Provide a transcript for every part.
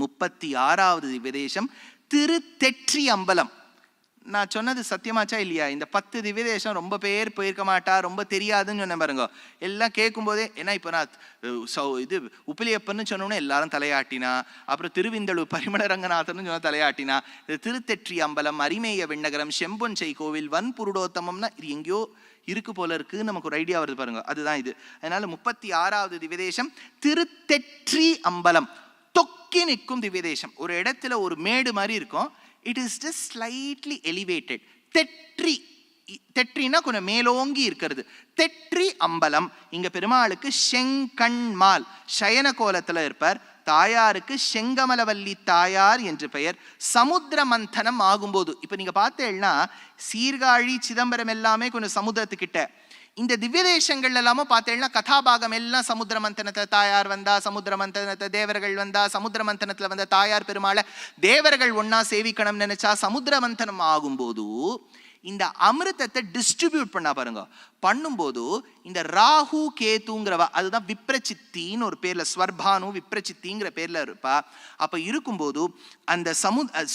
36வது திவ்யதேசம் திருத்தெற்றி அம்பலம். நான் சொன்னது சத்தியமாச்சா இல்லையா? இந்த 10 திவ்யதேசம் ரொம்ப பேர் போயிருக்க மாட்டா, ரொம்ப தெரியாதுன்னு சொன்ன பாருங்க. எல்லாம் கேட்கும் போதே, ஏன்னா இப்போ நான் இது உப்பிலியப்பன்னு சொன்னோன்னே எல்லாரும் தலையாட்டினா, அப்புறம் திருவிந்தளு பரிமள ரங்கநாதன் சொன்ன தலையாட்டினா, இது திருத்தெற்றி அம்பலம், அரிமேய விண்ணகரம், செம்பொன்சை கோவில், வன்புருடோத்தமம்னா இது எங்கேயோ இருக்கு போல இருக்கு, நமக்கு ஒரு ஐடியா வருது பாருங்க. அதுதான் இது. அதனால 36வது திவ்யதேசம் திருத்தெற்றி அம்பலம், தொக்கி நிற்கும் திவ்யதேசம். ஒரு இடத்துல ஒரு மேடு மாதிரி இருக்கும், it is just slightly elevated. தெற்றி, தெற்றினா கொஞ்சம் மேலோங்கி இருக்கிறது. தெற்றி அம்பலம். இங்க பெருமாளுக்கு செங்கண்மால் சயன கோலத்துல இருப்பார். தாயாருக்கு செங்கமலவல்லி தாயார் என்று பெயர். சமுத்திர மந்தனம் ஆகும்போது, இப்ப நீங்க பார்த்தேன்னா சீர்காழி சிதம்பரம் எல்லாமே கொஞ்சம் சமுத்திரத்துக்கிட்ட. இந்த திவ்யதேசங்கள் எல்லாமோ பார்த்தேன்னா கதாபாகம் எல்லாம் சமுத்திர மந்தனத்தை தாயார் வந்தா, சமுத்திர மந்தனத்தை தேவர்கள் வந்தா, சமுத்திர மந்தனத்துல வந்த தாயார் பெருமாளை தேவர்கள் ஒன்னா சேவிக்கணும் நினைச்சா சமுத்திர மந்தனம் ஆகும்போது இந்த அமிர்தத்தை டிஸ்ட்ரிபியூட் பண்ணா பாருங்க. பண்ணும்போது இந்த ராகு கேதுங்கிறவா, அதுதான் விப்ரச்சித்தின்னு ஒரு பேர்ல, ஸ்வர்பானு விப்ரச்சித்திங்கிற பேர்ல இருப்பா. அப்ப இருக்கும்போது அந்த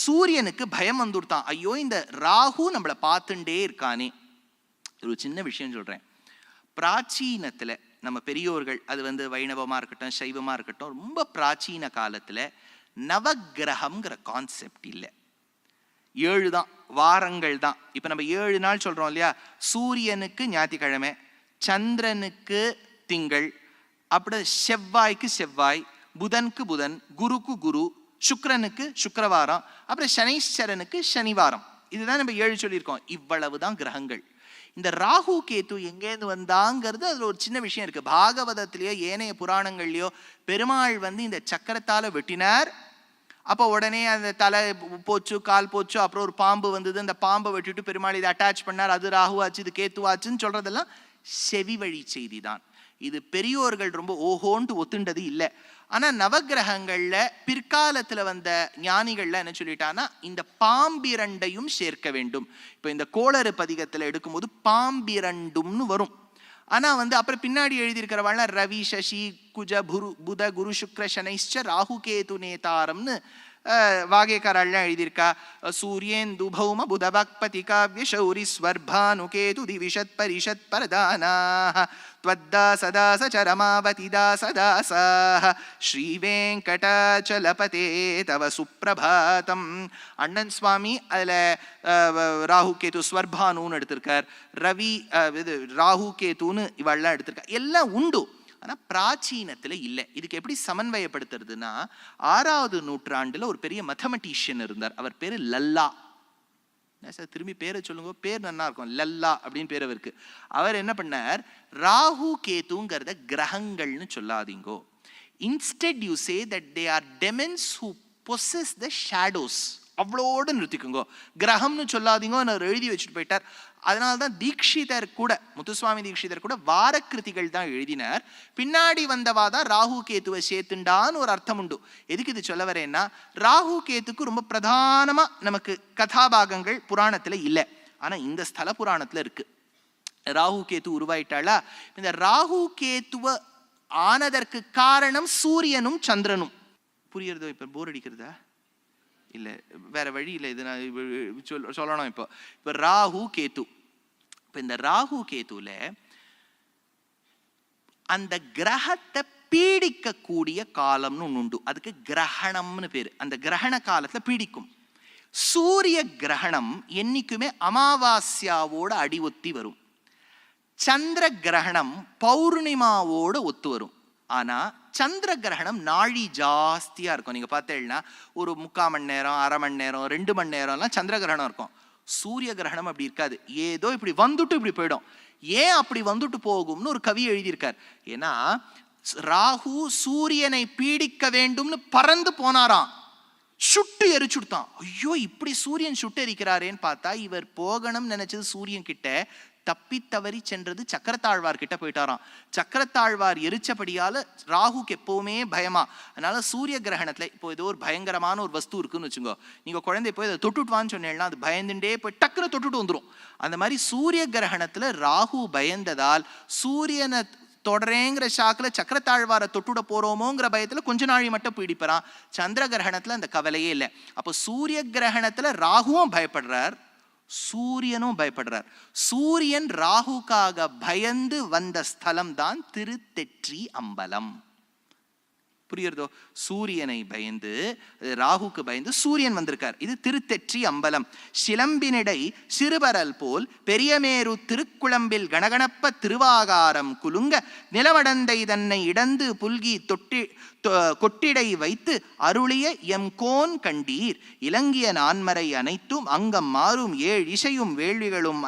சூரியனுக்கு பயம் வந்துடுத்தான், ஐயோ இந்த ராகு நம்மளை பார்த்துட்டே இருக்கானே. ஒரு சின்ன விஷயம் சொல்றேன். பிராச்சீனத்துல நம்ம பெரியோர்கள், அது வைணவமா இருக்கட்டும் சைவமா இருக்கட்டும், ரொம்ப பிராச்சீன காலத்துல நவக்கிரகம்ங்கிற கான்செப்ட் இல்லை. 7 தான் வாரங்கள் தான். இப்ப நம்ம 7 நாள் சொல்றோம் இல்லையா? சூரியனுக்கு ஞாயிற்றுக்கிழமை, சந்திரனுக்கு திங்கள், அப்புறம் செவ்வாய்க்கு செவ்வாய், புதனுக்கு புதன், குருக்கு குரு, சுக்கிரனுக்கு சுக்கிரவாரம், அப்புறம் சனீஸ்வரனுக்கு சனிவாரம். இதுதான் நம்ம 7 சொல்லியிருக்கோம். இவ்வளவுதான் கிரகங்கள். இந்த ராகு கேது எங்கேருந்து வந்தாங்கிறது அதுல ஒரு சின்ன விஷயம் இருக்கு. பாகவதத்திலேயோ ஏனைய புராணங்கள்லயோ பெருமாள் இந்த சக்கரத்தால வெட்டினார். அப்போ உடனே அந்த தலை போச்சு, கால் போச்சு, அப்புறம் ஒரு பாம்பு வந்தது, அந்த பாம்பை வெட்டிட்டு பெருமாள் இதை அட்டாச் பண்ணார், அது ராகுவாச்சு இது கேத்துவாச்சுன்னு சொல்றதெல்லாம் செவி வழி செய்தி தான். இது பெரியோர்கள் ரொம்ப ஓஹோன்ட்டு ஒத்துண்டது இல்லை. ஆனா நவகிரகங்கள்ல பிற்காலத்துல வந்த ஞானிகள்ல என்ன சொல்லிட்டான்னா, இந்த பாம்பிரண்டையும் சேர்க்க வேண்டும். இப்ப இந்த கோளறு பதிகத்துல எடுக்கும்போது பாம்பிரண்டும்னு வரும். ஆனா அப்புறம் பின்னாடி எழுதியிருக்கிறவாள் ரவி சசி குஜ புத குரு சுக்ர சனைச்ச ராகு கேது நேதாரம்னு வாகேக்காரெல்லாம் எழுதியிருக்கா. சூரியேந்து பௌம புதபக்பதி காவ்ய சௌரி ஸ்வர்பானு கேது திவிஷத் பரிஷத் பரதானாஹ த்வத்தாசதாச சரமாவதி தாசதாசாஹ ஸ்ரீ வெங்கடாச்சலபதே தவ சுப்ரபாதம். அண்ணன் சுவாமி அதுல ராகு கேது ஸ்வர்பானுன்னு எடுத்திருக்கார், ரவி ராகு கேதுன்னு இவெல்லாம் எடுத்திருக்கார். எல்லாம் உண்டு, ஆனா பிராச்சீனத்துல இல்லை. இதுக்கு எப்படி சமன்வயப்படுத்துறதுன்னா, 6வது நூற்றாண்டுல ஒரு பெரிய மேத்தமெட்டிஷியன் இருந்தார். அவர் பேரு லல்லா. சார் திரும்பி பேரை சொல்லுங்க, பேர் நல்லா இருக்கும், லல்லா அப்படின்னு பேர் அவருக்கு. அவர் என்ன பண்ணார், ராகு கேதுங்கிறத கிரகங்கள்னு சொல்லாதீங்கோ, instead you say that they are demons who possess the shadows, அவ்வளோடு நிறுத்திக்குங்கோ, கிரகம்னு சொல்லாதீங்கோ அவர் எழுதி வச்சுட்டு போயிட்டார். அதனால்தான் தீக்ஷிதர் கூட, முத்துசுவாமி தீக்ஷிதர் கூட வாரக்கிருதிகள் தான் எழுதினார். பின்னாடி வந்தவாதான் ராகு கேத்துவை சேர்த்துண்டான்னு ஒரு அர்த்தம் உண்டு. எதுக்கு இது சொல்ல வரேன்னா, ராகு கேத்துக்கு ரொம்ப பிரதானமா நமக்கு கதாபாகங்கள் புராணத்துல இல்லை, ஆனா இந்த ஸ்தல புராணத்துல இருக்கு. ராகு கேத்து உருவாயிட்டாளா, இந்த ராகு கேத்துவ ஆனதற்கு காரணம் சூரியனும் சந்திரனும். புரியுறதோ? இப்ப போர் அடிக்கிறதா? இல்லை, வேற வழி இல்லை, இது நான் சொல்லணும். இப்போ ராகு கேத்து, இப்போ இந்த ராகு கேத்துல அந்த கிரகத்தை பீடிக்கக்கூடிய காலம்னு ஒன்று உண்டு, அதுக்கு கிரகணம்னு பேரு. அந்த கிரகண காலத்துல பீடிக்கும். சூரிய கிரகணம் என்னைக்குமே அமாவாஸ்யாவோட அடி ஒத்தி வரும், சந்திர கிரகணம் பௌர்ணிமாவோட ஒத்து வரும். ஆனா சந்திர கிரகணம் நாழி ஜாஸ்தியா இருக்கும். நீங்க பார்த்தீங்கன்னா ஒரு 3/4 மணி நேரம், அரை மணி நேரம், 2 மணி நேரம்லாம் சந்திர கிரகணம் இருக்கும். சூரிய கிரகணம் அப்படி இருக்காது, ஏதோ இப்படி வந்துட்டு இப்படி போயிடும். ஏன் அப்படி வந்துட்டு போகும்னு ஒரு கவி எழுதியிருக்கார். ஏன்னா ராகு சூரியனை பீடிக்க வேண்டும்னு பறந்து போனாராம், சுட்டு எரிச்சுடுத்தான். ஐயோ இப்படி சூரியன் சுட்டு எரிக்கிறாரேன்னு பார்த்தா, இவர் போகணும் நினைச்சது சூரியன் கிட்ட, தப்பி தவறி சென்றது சக்கரத்தாழ்வார் கிட்ட போயிட்டாராம். சக்கரத்தாழ்வார் எரிச்சபடியால ராகுக்கு எப்பவுமே பயமா. அதனால சூரிய கிரகணத்துல இப்போ ஏதோ ஒரு பயங்கரமான ஒரு வஸ்து இருக்குன்னு வச்சுக்கோ, நீங்க குழந்தை போய் அதை தொட்டுட்டுவான்னு சொன்னீங்கன்னா அது பயந்துட்டே போய் டக்குன்னு தொட்டுட்டு வந்துடும். அந்த மாதிரி சூரிய கிரகணத்துல ராகு பயந்ததால் சூரியனை தொடரேங்கிற ஷாக்கில் சக்கரத்தாழ்வாரை தொட்டுட போறோமோங்கிற பயத்துல கொஞ்ச நாழி மட்டும் பீடிப்பறான். சந்திர கிரகணத்துல அந்த கவலையே இல்லை. அப்போ சூரிய கிரகணத்துல ராகுவும் பயப்படுறார், சூரியனும் பயப்படுறார். சூரியன் ராகுக்காக பயந்து வந்த ஸ்தலம் தான் திருத்தெற்றி அம்பலம். புரியுறதோ? சூரியனை பயந்து, ராகுக்கு பயந்து சூரியன் வந்திருக்கார். இது திருத்தெற்றி அம்பலம். சிலம்பினிடை சிறுபரல் போல் பெரியமேரு திருக்குளம்பில் கணகணப்ப திருவாகாரம் குலுங்க நிலவடந்தை தன்னை இடந்து புல்கி கொட்டிடை வைத்து அருளிய எம் கோன் கண்டீர். இலங்கிய நான்மறை அனைத்தும் அங்கம் மாறும் இசையும் வேள்விகளும்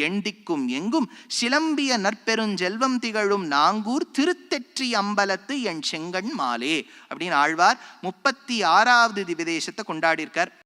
எண்டிக்கும் எங்கும் சிலம்பிய நற்பெருஞ்செல்வம் திகழும் நாங்கூர் திருத்தெற்றி அம்பலத்து என் செங்கண் மாலே அப்படின்னு ஆழ்வார் 36வது திவ்யதேசத்தை கொண்டாடி இருக்கார்.